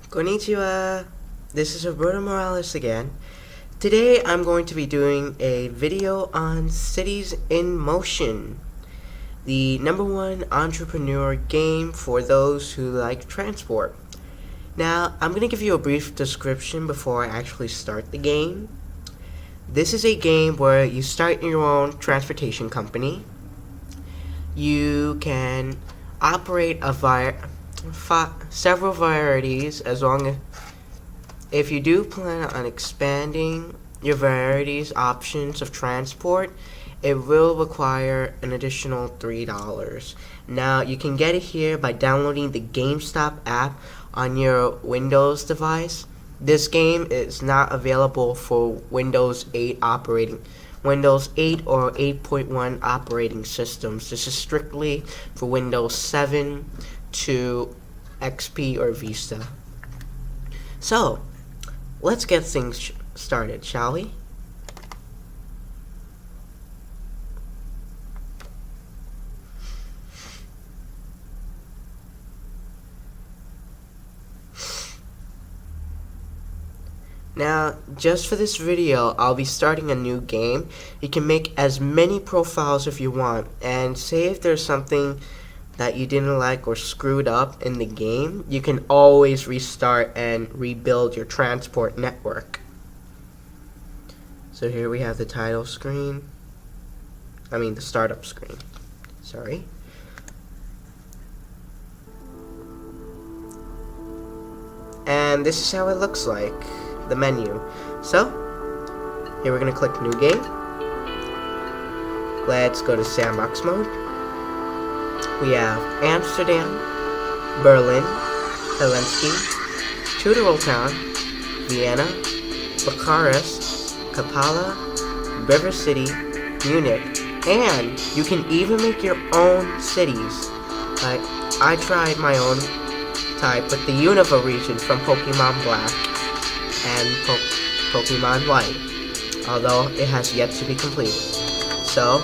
Konnichiwa, this is Roberto Morales again. Today I'm going to be doing a video on Cities in Motion, the #1 entrepreneur game for those who like transport. Now, I'm going to give you a brief description before I actually start the game. This is a game where you start your own transportation company. You can operate several varieties as long as if you do plan on expanding your varieties options of transport, it will require an additional $3. Now you can get it here by downloading the GameStop app on your Windows device. This game is not available for Windows 8 or 8.1 operating systems. This is strictly for Windows 7 to XP or Vista. So, let's get things started, shall we? Now, just for this video, I'll be starting a new game. You can make as many profiles if you want, and say if there's something that you didn't like or screwed up in the game, you can always restart and rebuild your transport network. So here we have the title screen. The startup screen. Sorry. And this is how it looks like, the menu. So, here we're going to click New Game. Let's go to Sandbox mode. We have Amsterdam, Berlin, Helsinki, Tutoral Town, Vienna, Bucharest, Kampala, River City, Munich, and you can even make your own cities. Like, I tried my own type with the Unova region from Pokemon Black and Pokemon White, although it has yet to be completed. So,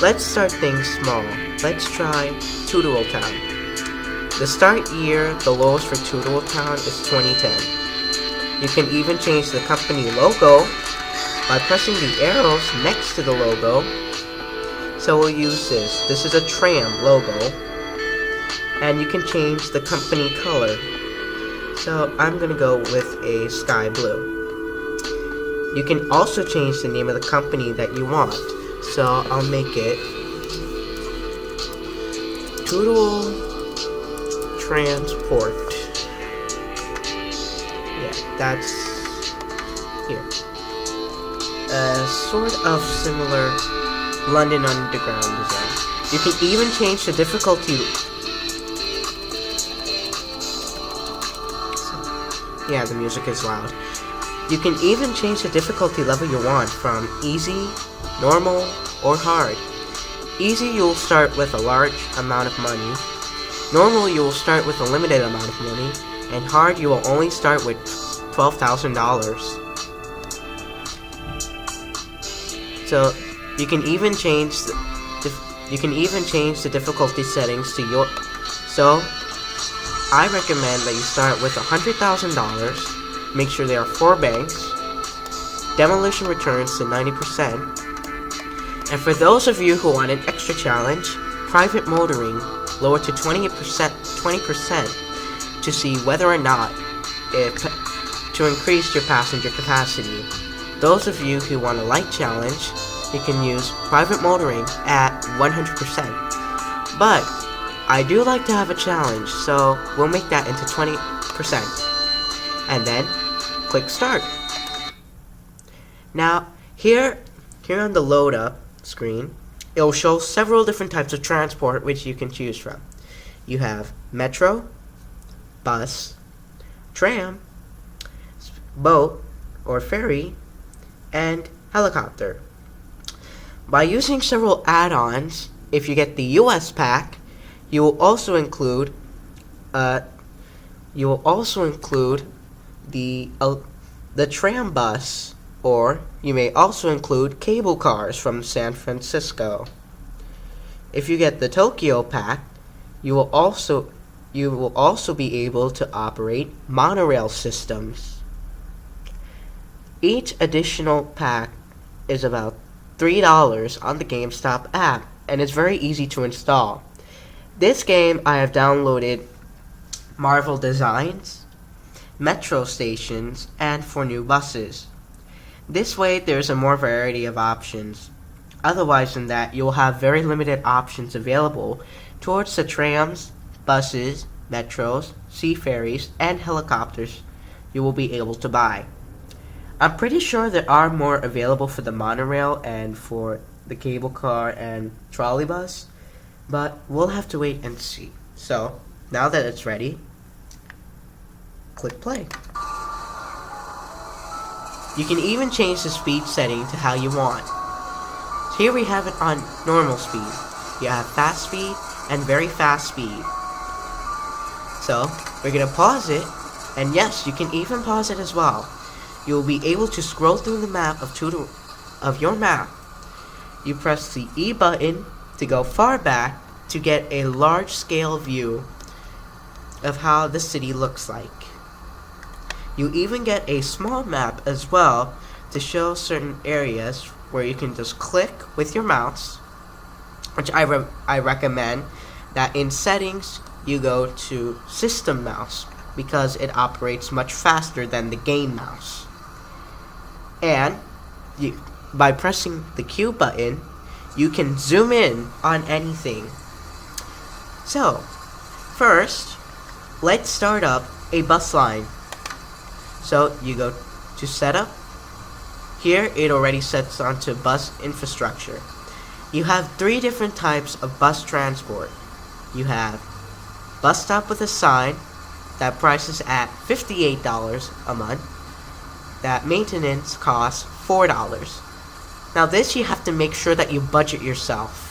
let's start things small. Let's try Tutoral Town. The start year, the lowest for Tutoral Town is 2010. You can even change the company logo by pressing the arrows next to the logo. So we'll use this. This is a tram logo. And you can change the company color. So I'm going to go with a sky blue. You can also change the name of the company that you want. So I'll make it Tutoral Transport. Yeah, that's here. Sort of similar London Underground design. You can even change the difficulty. Yeah, the music is loud. You can even change the difficulty level you want from easy, normal, or hard. Easy, you'll start with a large amount of money. Normal, you will start with a limited amount of money. And hard, you will only start with $12,000. So you can even change the difficulty settings to your. So I recommend that you start with $100,000. Make sure there are 4 banks. Demolition returns to 90%. And for those of you who want an extra challenge, private motoring lowered to 20% to see whether or not to increase your passenger capacity. Those of you who want a light challenge, you can use private motoring at 100%. But I do like to have a challenge, so we'll make that into 20%. And then click Start. Now, here on the load up screen, it will show several different types of transport which you can choose from. You have metro, bus, tram, boat or ferry, and helicopter. By using several add-ons, if you get the US pack, you will also include the tram bus, or you may also include cable cars from San Francisco. If you get the Tokyo pack, you you will also be able to operate monorail systems. Each additional pack is about $3 on the GameStop app, and it's very easy to install. This game I have downloaded Marvel Designs, Metro stations, and for new buses. This way there's a more variety of options. Otherwise than that, you'll have very limited options available towards the trams, buses, metros, sea ferries, and helicopters you will be able to buy. I'm pretty sure there are more available for the monorail and for the cable car and trolley bus, but we'll have to wait and see. So, now that it's ready, click play. You can even change the speed setting to how you want. Here we have it on normal speed. You have fast speed and very fast speed. So, we're going to pause it, and yes, you can even pause it as well. You will be able to scroll through the map of your map. You press the E button to go far back to get a large scale view of how the city looks like. You even get a small map as well to show certain areas where you can just click with your mouse, which I recommend that in settings you go to system mouse because it operates much faster than the game mouse. And by pressing the Q button, you can zoom in on anything. So, first, let's start up a bus line. So you go to setup. Here it already sets onto bus infrastructure. You have 3 different types of bus transport. You have bus stop with a sign that prices at $58 a month. That maintenance costs $4. Now this you have to make sure that you budget yourself.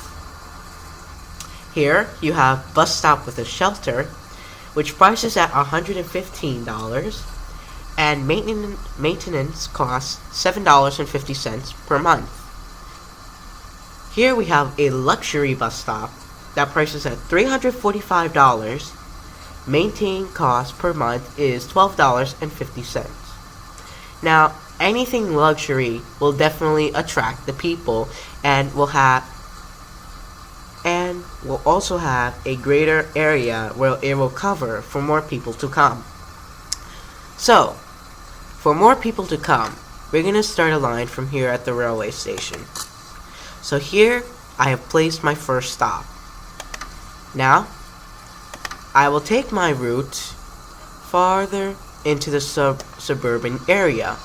Here you have bus stop with a shelter, which prices at $115. And maintenance costs $7.50 per month. Here we have a luxury bus stop that prices at $345. Maintain cost per month is $12.50. Now, anything luxury will definitely attract the people and will also have a greater area where it will cover for more people to come. So, for more people to come, we're going to start a line from here at the railway station. So here, I have placed my first stop. Now, I will take my route farther into the suburban area.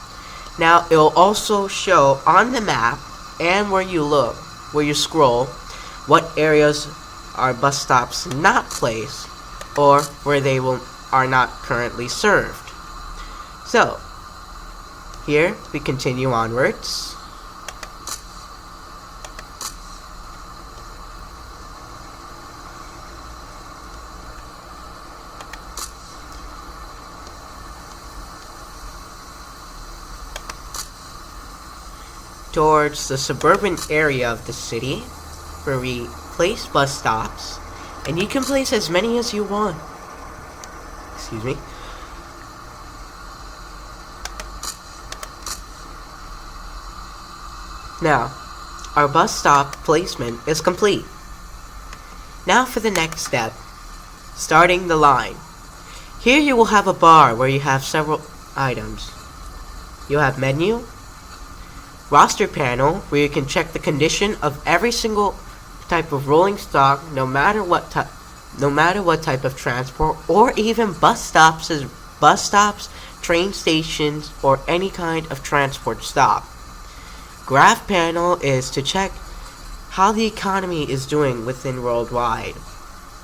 Now, it will also show on the map and where you scroll, what areas are bus stops not placed or where they are not currently served. So, here we continue onwards. Towards the suburban area of the city, where we place bus stops, and you can place as many as you want. Excuse me. Now, our bus stop placement is complete. Now for the next step, starting the line. Here you will have a bar where you have several items. You have menu, roster panel where you can check the condition of every single type of rolling stock, no matter what type of transport, or even bus stops, train stations, or any kind of transport stop. Graph panel is to check how the economy is doing within worldwide,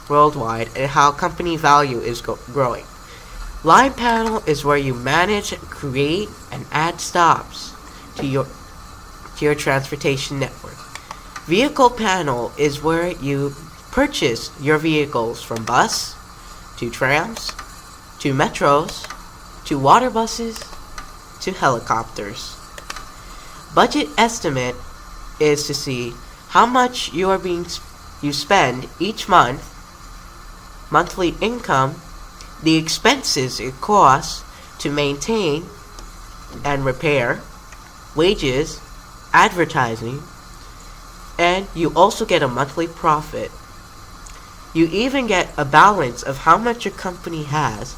and how company value is growing. Line panel is where you manage, create, and add stops to your transportation network. Vehicle panel is where you purchase your vehicles from bus, to trams, to metros, to water buses, to helicopters. Budget estimate is to see how much you spend each month monthly income, the expenses it costs to maintain and repair, wages, advertising, and you also get a monthly profit. You even get a balance of how much your company has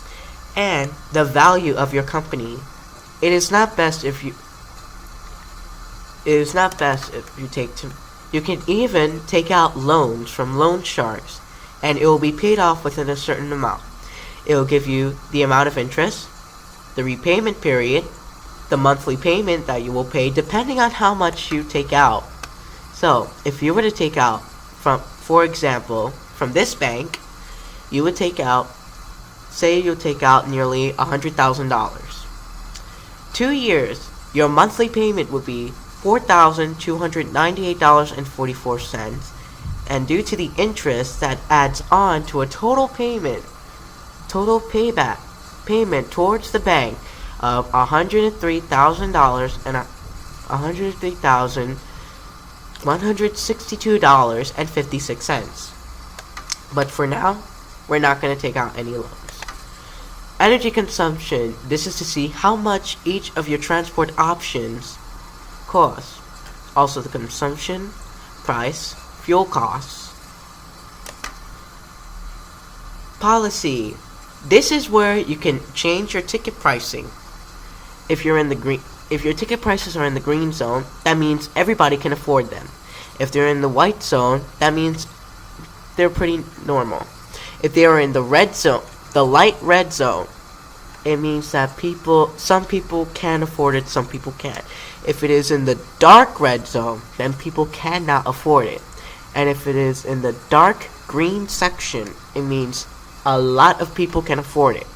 and the value of your company. It is not best if you you can even take out loans from loan sharks, and it will be paid off within a certain amount. It will give you the amount of interest, the repayment period, the monthly payment that you will pay depending on how much you take out. So, if you were to take out for example, from this bank, you would take out, say you'll take out nearly $100,000. 2 years, your monthly payment would be $4,298.44, and due to the interest that adds on to a total payment towards the bank of $103,000 and $103,162.56. But for now, we're not going to take out any loans. Energy consumption. This is to see how much each of your transport options costs. Also the consumption, price, fuel costs. Policy. This is where you can change your ticket pricing. If your ticket prices are in the green zone, that means everybody can afford them. If they're in the white zone, that means they're pretty normal. If they are in the red zone, the light red zone, it means that some people can afford it, some people can't. If it is in the dark red zone, then people cannot afford it. And if it is in the dark green section, it means a lot of people can afford it.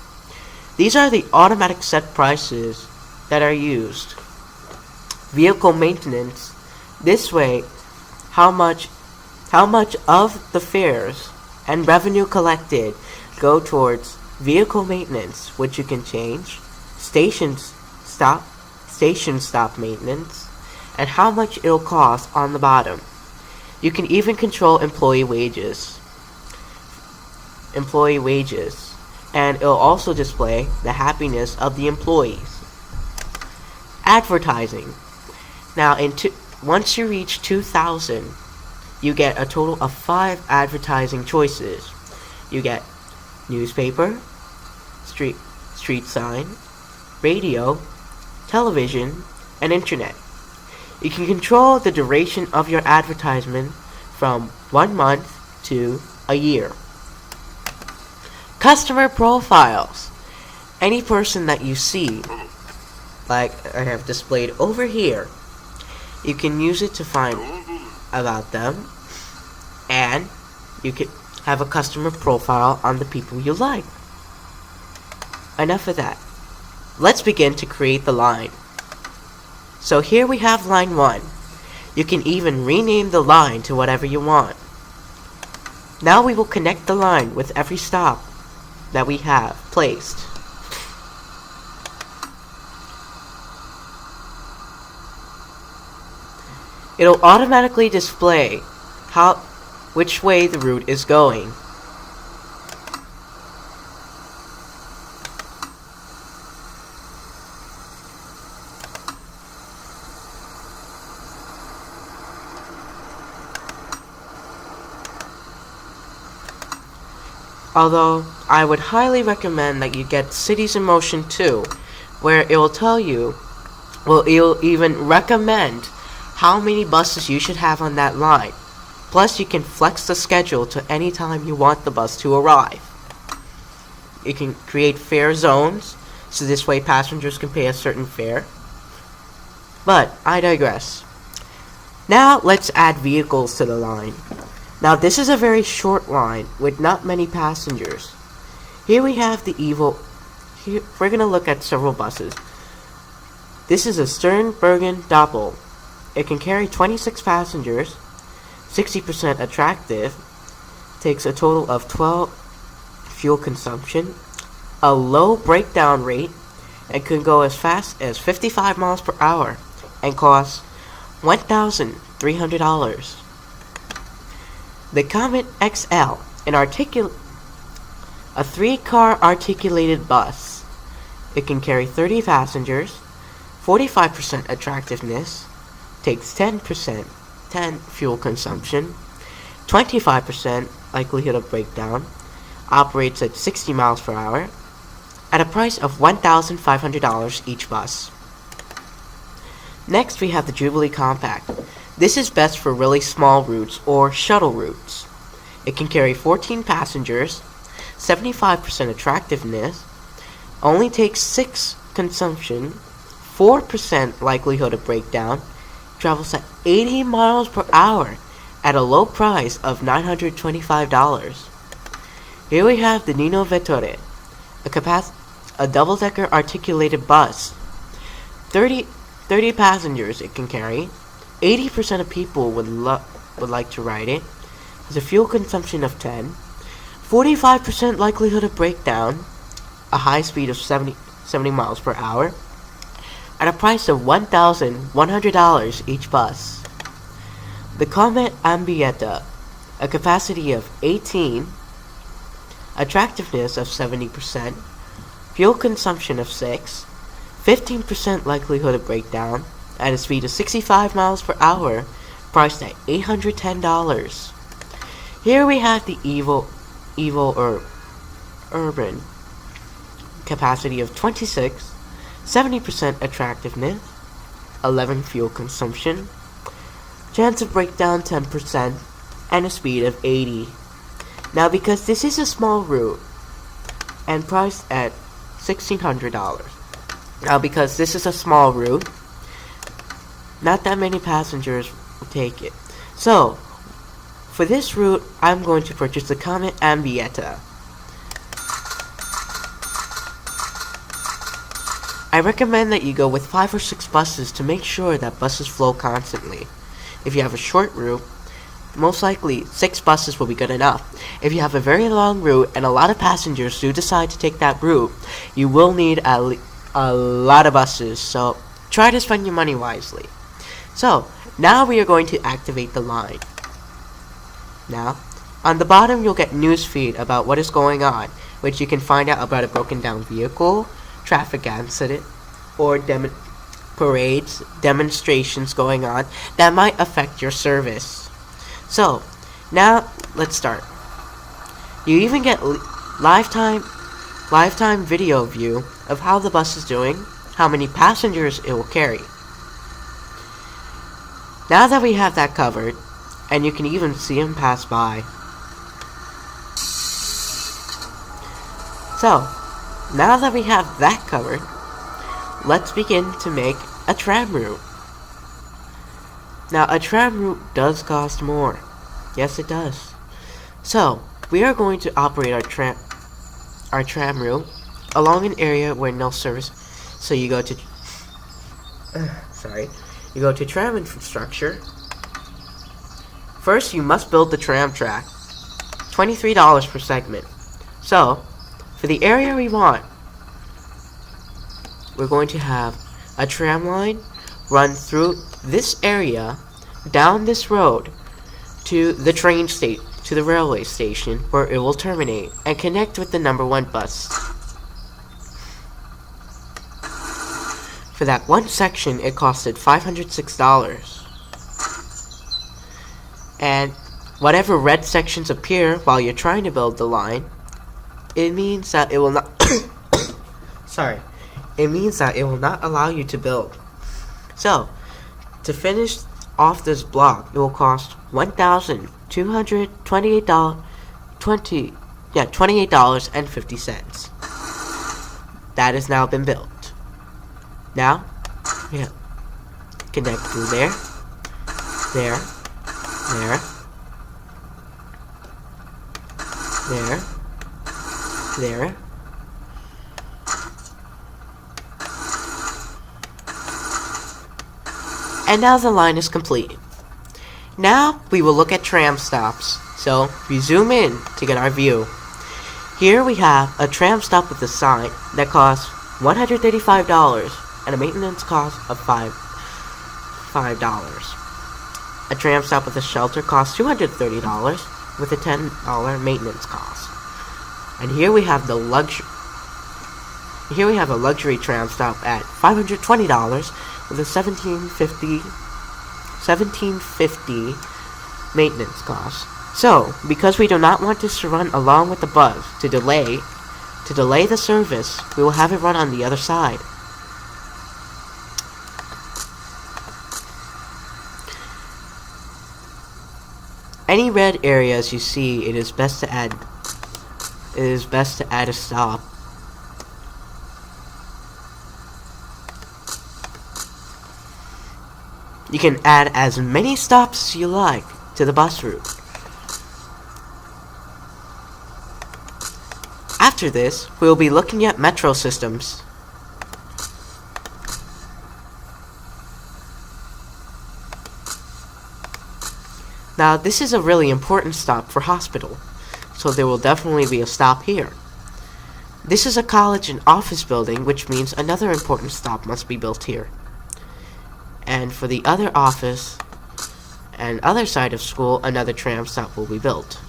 These are the automatic set prices that are used. Vehicle maintenance. This way, how much of the fares and revenue collected go towards vehicle maintenance, which you can change, station stop maintenance, and how much it'll cost on the bottom. You can even control employee wages, and it'll also display the happiness of the employees. Advertising. Now, once you reach 2,000, you get a total of 5 advertising choices. You get newspaper, street sign, radio, television, and internet. You can control the duration of your advertisement from 1 month to a year. Customer profiles. Any person that you see, like I have displayed over here, you can use it to find about them, and you can have a customer profile on the people you like. Enough of that. Let's begin to create the line. So here we have line 1. You can even rename the line to whatever you want. Now we will connect the line with every stop that we have placed. It'll automatically display which way the route is going. Although, I would highly recommend that you get Cities in Motion 2, where it will tell you, it'll even recommend how many buses you should have on that line. Plus, you can flex the schedule to any time you want the bus to arrive. You can create fare zones, so this way passengers can pay a certain fare. But, I digress. Now, let's add vehicles to the line. Now, this is a very short line with not many passengers. Here we have the we're going to look at several buses. This is a Sternbergen Doppel. It can carry 26 passengers, 60% attractive, takes a total of 12 fuel consumption, a low breakdown rate, and can go as fast as 55 miles per hour, and costs $1,300. The Comet XL, an A 3-car articulated bus. It can carry 30 passengers, 45% attractiveness, takes 10 fuel consumption, 25% likelihood of breakdown, operates at 60 miles per hour, at a price of $1,500 each bus. Next we have the Jubilee Compact. This is best for really small routes or shuttle routes. It can carry 14 passengers, 75% attractiveness, only takes 6 consumption, 4% likelihood of breakdown, travels at 80 miles per hour at a low price of $925. Here we have the Nino Vettore, a double-decker articulated bus. 30 passengers it can carry. 80% of people would like to ride it. Has a fuel consumption of 10. 45% likelihood of breakdown. A high speed of 70 miles per hour. At a price of $1,100 each bus. The Comet Ambietta, a capacity of 18. Attractiveness of 70%. Fuel consumption of 6. 15% likelihood of breakdown at a speed of 65 miles per hour, priced at $810. Here we have the Evo Urban, capacity of 26, 70% attractiveness, 11 fuel consumption, chance of breakdown 10%, and a speed of 80. Now because this is a small route, and priced at $1,600. Now because this is a small route, not that many passengers will take it. So, for this route, I'm going to purchase the Comet Ambietta. I recommend that you go with 5 or 6 buses to make sure that buses flow constantly. If you have a short route, most likely 6 buses will be good enough. If you have a very long route and a lot of passengers do decide to take that route, you will need a lot of buses, so try to spend your money wisely. So, now we are going to activate the line. Now, on the bottom you'll get news feed about what is going on, which you can find out about a broken down vehicle, traffic accident, or parades, demonstrations going on that might affect your service. So, now let's start. You even get lifetime video view of how the bus is doing, how many passengers it will carry. Now that we have that covered, and you can even see them pass by. So, now that we have that covered, let's begin to make a tram route. Now, a tram route does cost more. Yes, it does. So, we are going to operate our tram route along an area where no service. So you go to you go to tram infrastructure. First, you must build the tram track. $23 per segment. So, for the area we want, we're going to have a tram line run through this area, down this road, to the to the railway station, where it will terminate and connect with the number 1 bus. For that one section, it costed $506. And whatever red sections appear while you're trying to build the line, it means that it will not it means that it will not allow you to build. So, to finish off this block, it will cost $28.50. That has now been built. Now, connect through there, there, and now the line is complete. Now we will look at tram stops. So we zoom in to get our view. Here we have a tram stop with a sign that costs $135 and a maintenance cost of $5. A tram stop with a shelter costs $230 with a $10 maintenance cost. And here we have a luxury tram stop at $520 with a $1750 maintenance cost. So, because we do not want this to run along with the bus to delay the service, we will have it run on the other side. Any red areas you see, it is best to add a stop. You can add as many stops as you like to the bus route. After this, we will be looking at metro systems. Now, this is a really important stop for hospital, so there will definitely be a stop here. This is a college and office building, which means another important stop must be built here. And for the other office and other side of school, another tram stop will be built.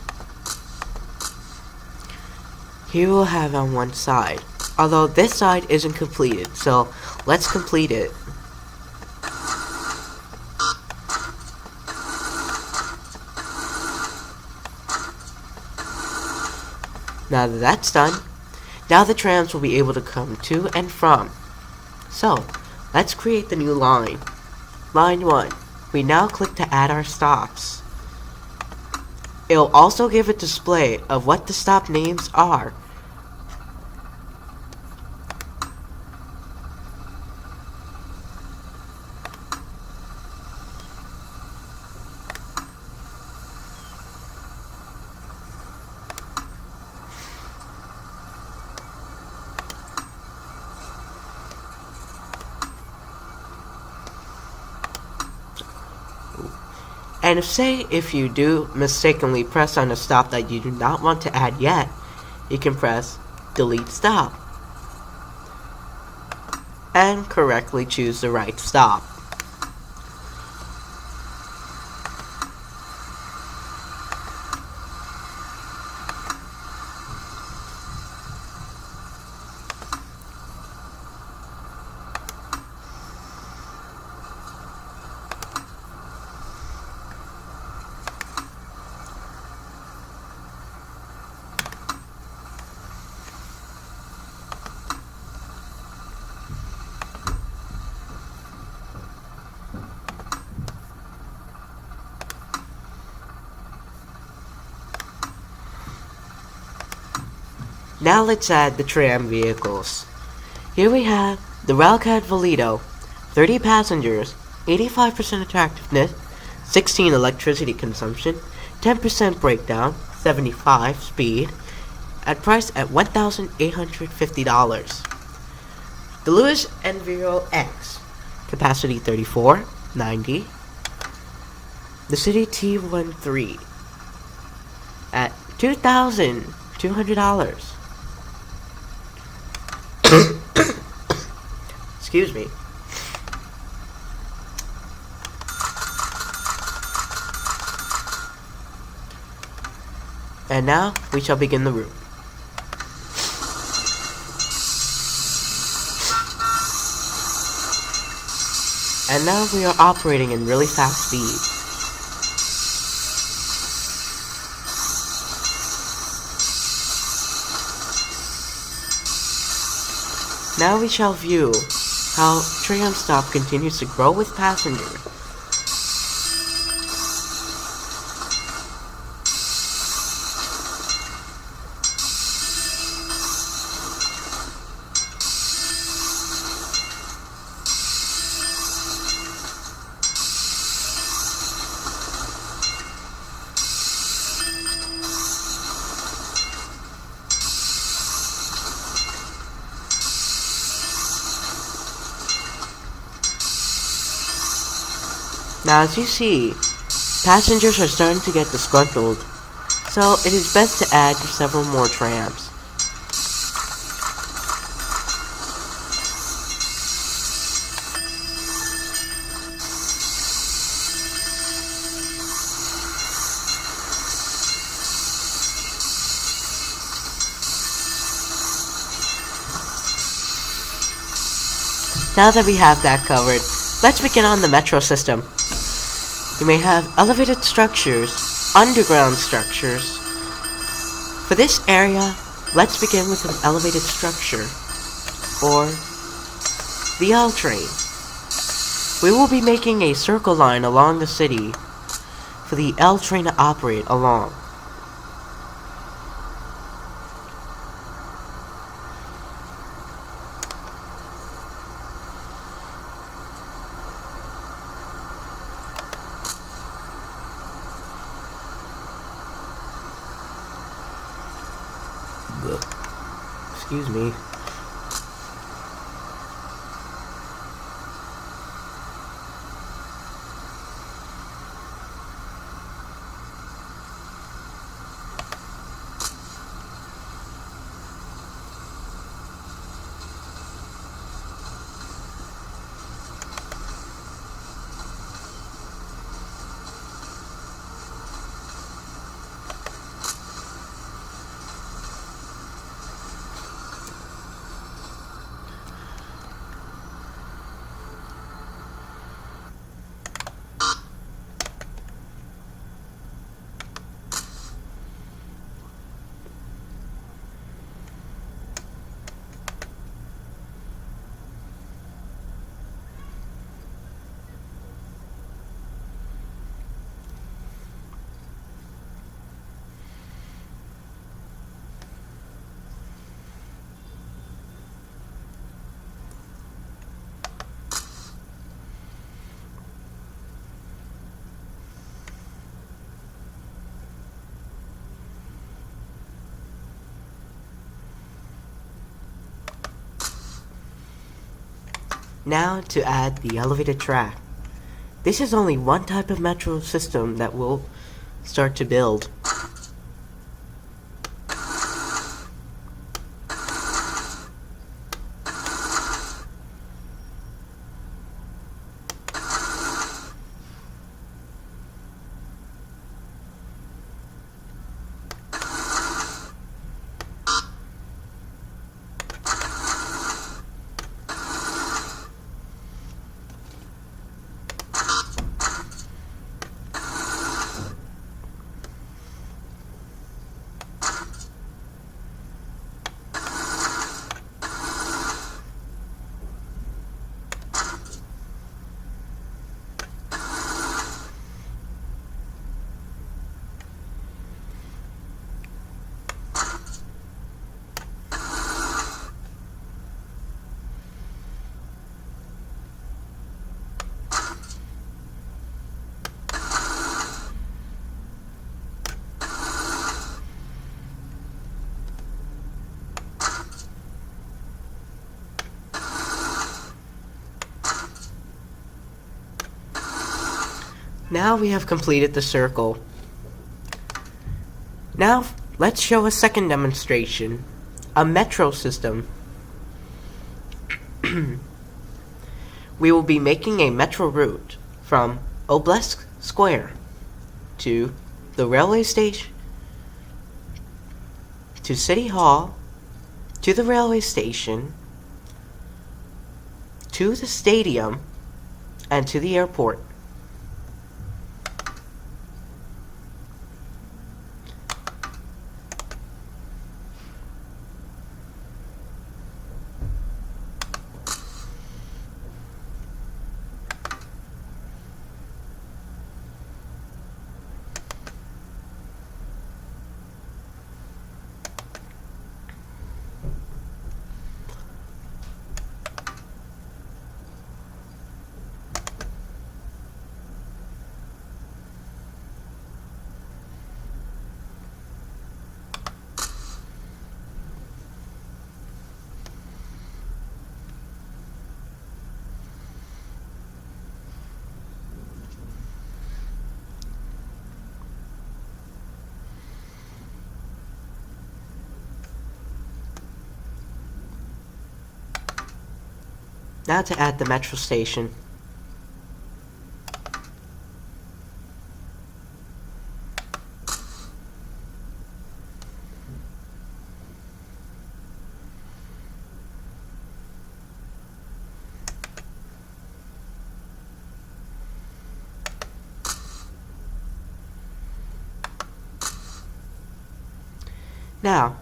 Here we'll have on one side, although this side isn't completed, so let's complete it. Now that that's done, now the trams will be able to come to and from. So, let's create the new line. Line 1. We now click to add our stops. It'll also give a display of what the stop names are. And if you do mistakenly press on a stop that you do not want to add yet, you can press delete stop and correctly choose the right stop. Now let's add the tram vehicles. Here we have the Railcad Valido, 30 passengers, 85% attractiveness, 16 electricity consumption, 10% breakdown, 75 speed, at price at $1,850. The Lewis Enviro X, capacity 34, 90. The City T13 at $2,200. Excuse me. And now we shall begin the route. And now we are operating in really fast speed. Now we shall view how tram stop continues to grow with passengers. Now as you see, passengers are starting to get disgruntled, so it is best to add several more trams. Now that we have that covered, let's begin on the metro system. You may have elevated structures, underground structures. For this area, let's begin with an elevated structure, or the L train. We will be making a circle line along the city for the L train to operate along. Excuse me. Now to add the elevated track. This is only one type of metro system that we'll start to build. Now we have completed the circle. Now let's show a second demonstration, a metro system. We will be making a metro route from Obelisk Square to the railway station, to City Hall, to the railway station, to the stadium, and to the airport. Now to add the metro station. Now,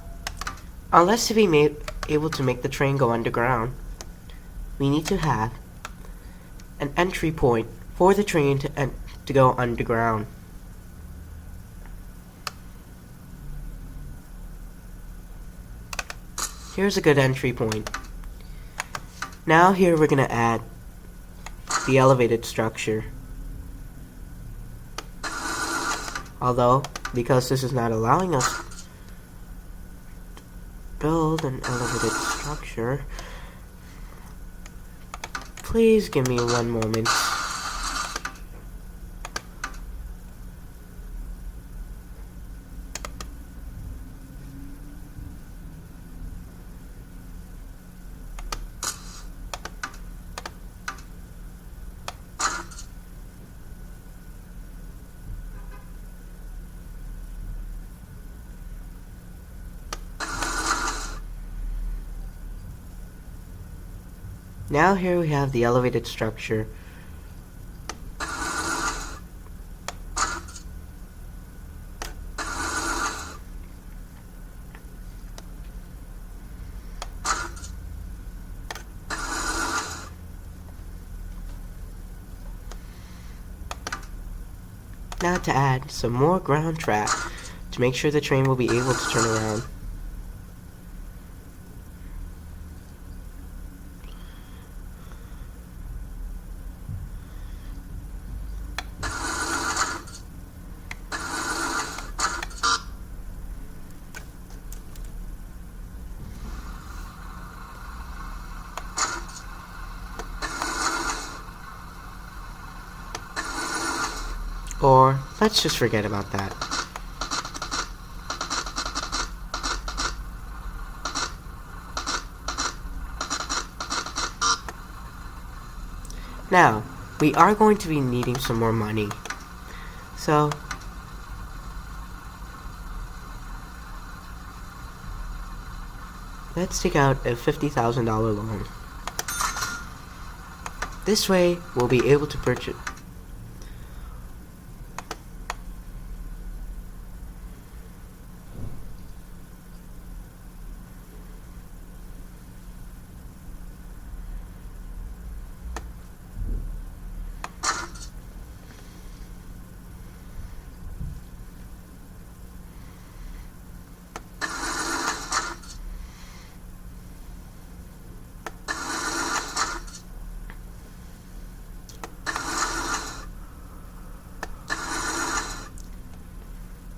unless to be able to make the train go underground, we need to have an entry point for the train to go underground. Here's a good entry point. Now here we're going to add the elevated structure. Although, because this is not allowing us to build an elevated structure, please give me one moment. Now here we have the elevated structure. Now to add some more ground track to make sure the train will be able to turn around. Or, let's just forget about that. Now, we are going to be needing some more money. So, let's take out a $50,000 loan. This way, we'll be able to purchase.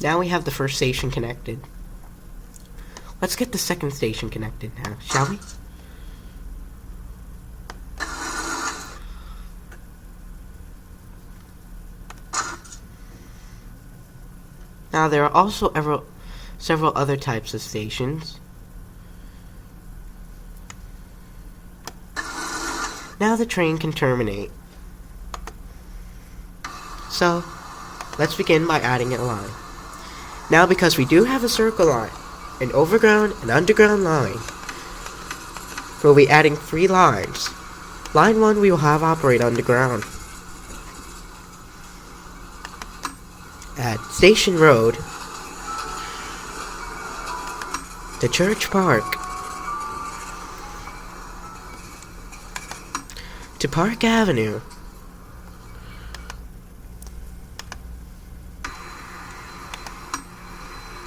Now we have the first station connected. Let's get the second station connected now, shall we? Now there are also several other types of stations. Now the train can terminate. So, let's begin by adding a line. Now because we do have a circle line, an overground and underground line, we'll be adding 3 lines. Line 1 we will have operate underground. At Station Road to Church Park to Park Avenue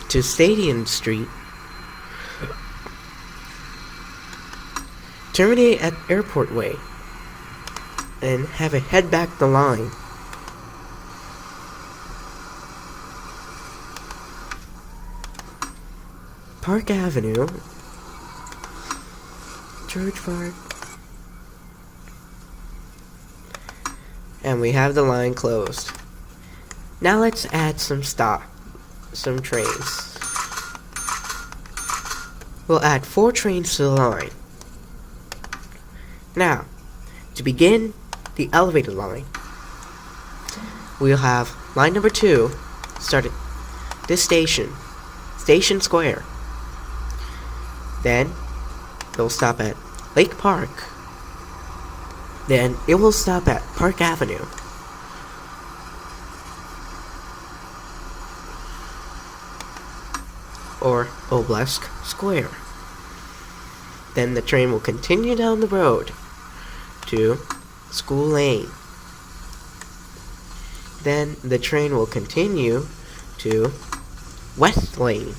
to Stadium Street, terminate at Airport Way, and have it head back the line. Park Avenue, Church Park, and we have the line closed. Now let's add some trains. We'll add 4 trains to the line. Now, to begin the elevated line, we'll have line number 2 start at this station, Station Square. Then, it'll stop at Lake Park. Then, it will stop at Park Avenue. or obelisk square. Then the train will continue down the road to School Lane. Then the train will continue to West Lane.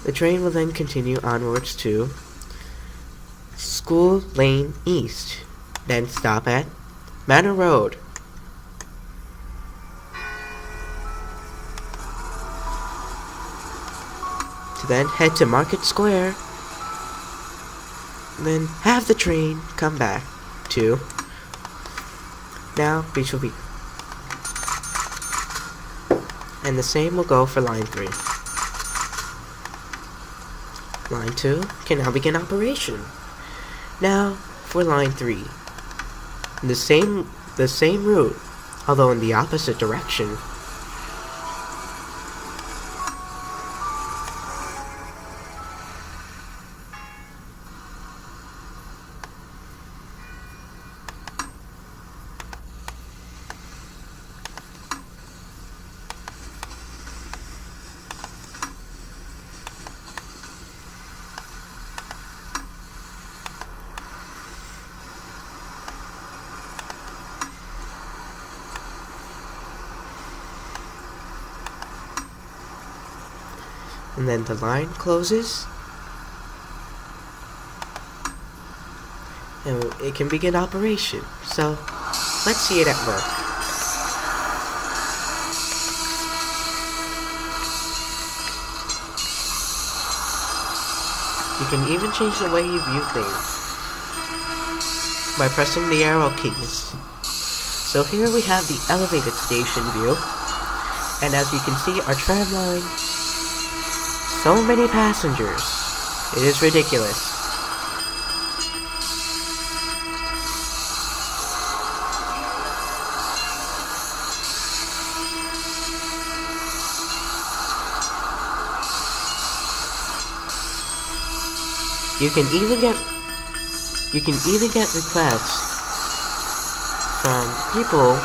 The train will then continue onwards to School Lane East, then stop at Manor Road. To then head to Market Square, then have the train come back to now Beach will be, and the same will go for line 3. Line 2 can now begin operation. Now for line 3, the same route, although in the opposite direction. And then the line closes, and it can begin operation. So let's see it at work. You can even change the way you view things by pressing the arrow keys. So here we have the elevated station view, and as you can see, our tram line, so many passengers. It is ridiculous. You can even get requests from people,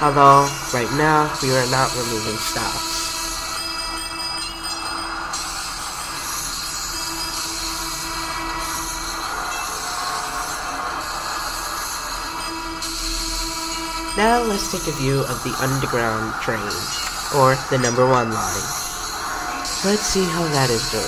although right now we are not removing stops. Now let's take a view of the underground train, or the number 1 line. Let's see how that is doing.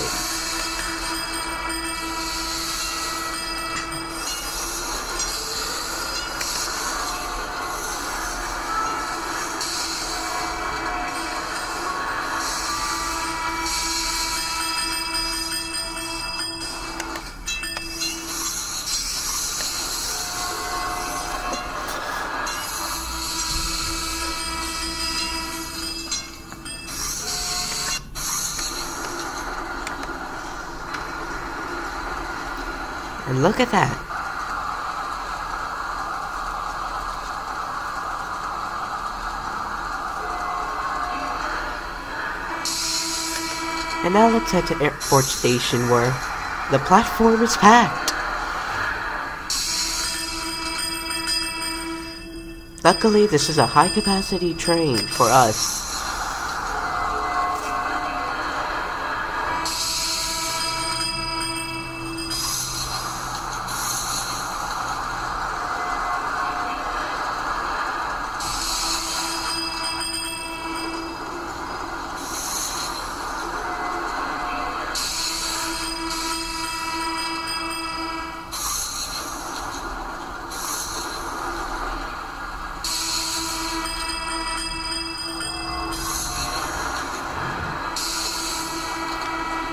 And look at that. And now let's head to Airport Station where the platform is packed. Luckily, this is a high-capacity train for us.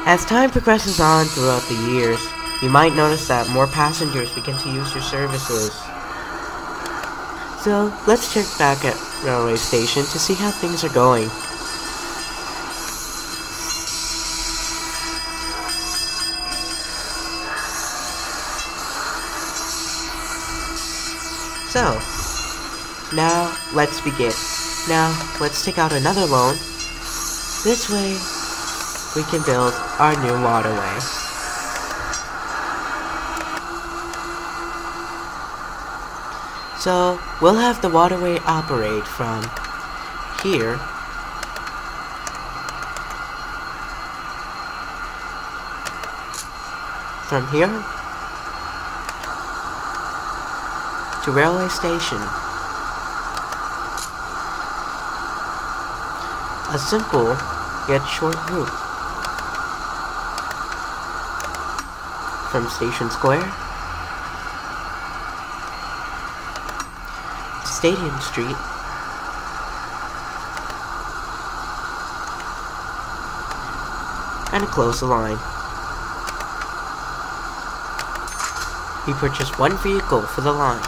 As time progresses on throughout the years, you might notice that more passengers begin to use your services. So, let's check back at Railway Station to see how things are going. So, now let's begin. Now, let's take out another loan. This way, we can build our new waterway. So, we'll have the waterway operate from here From here to railway station. A simple yet short route. From Station Square to Stadium Street. And to close the line. We purchased one vehicle for the line.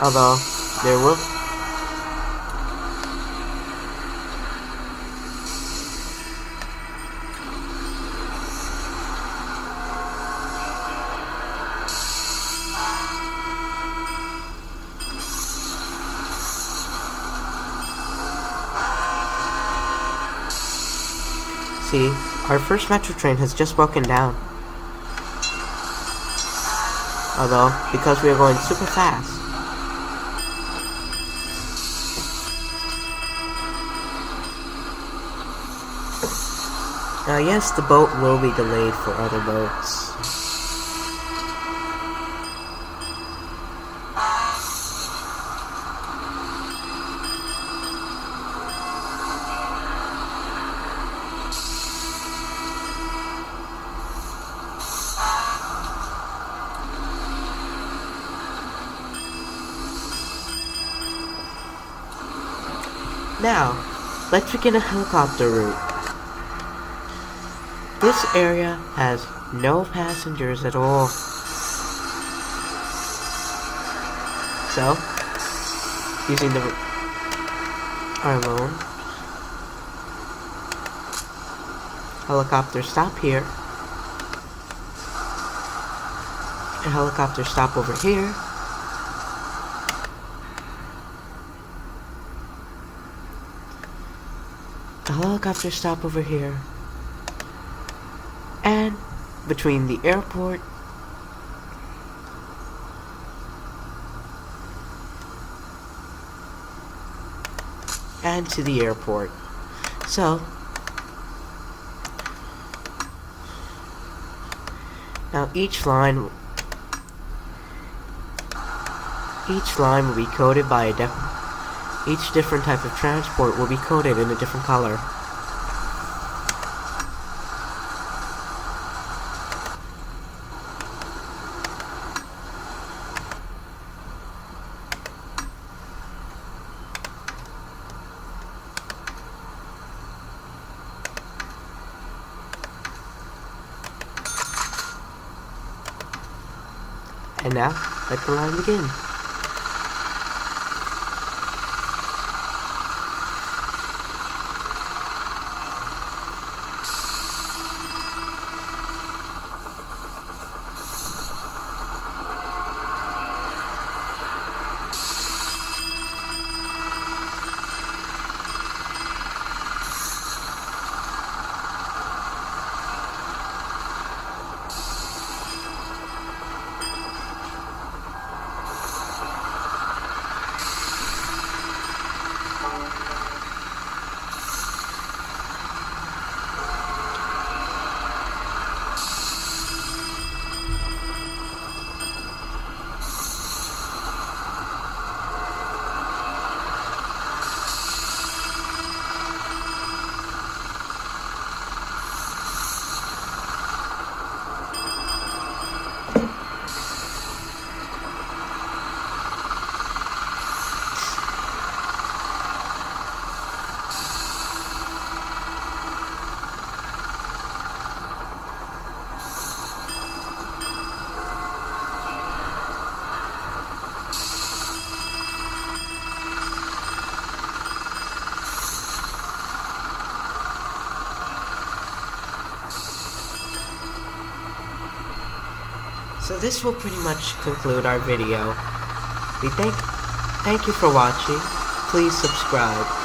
Although, there will... See, our first metro train has just broken down. Although, because we are going super fast. Now yes, the boat will be delayed for other boats. Now, let's begin a helicopter route. This area has no passengers at all. So, using our loan, helicopter stop here, a helicopter stop over here, a helicopter stop over here, and between the airport and to the airport. So, now each line will be coded by each different type of transport will be coded in a different color. And now, let the line begin. So this will pretty much conclude our video. We thank you for watching. Please subscribe.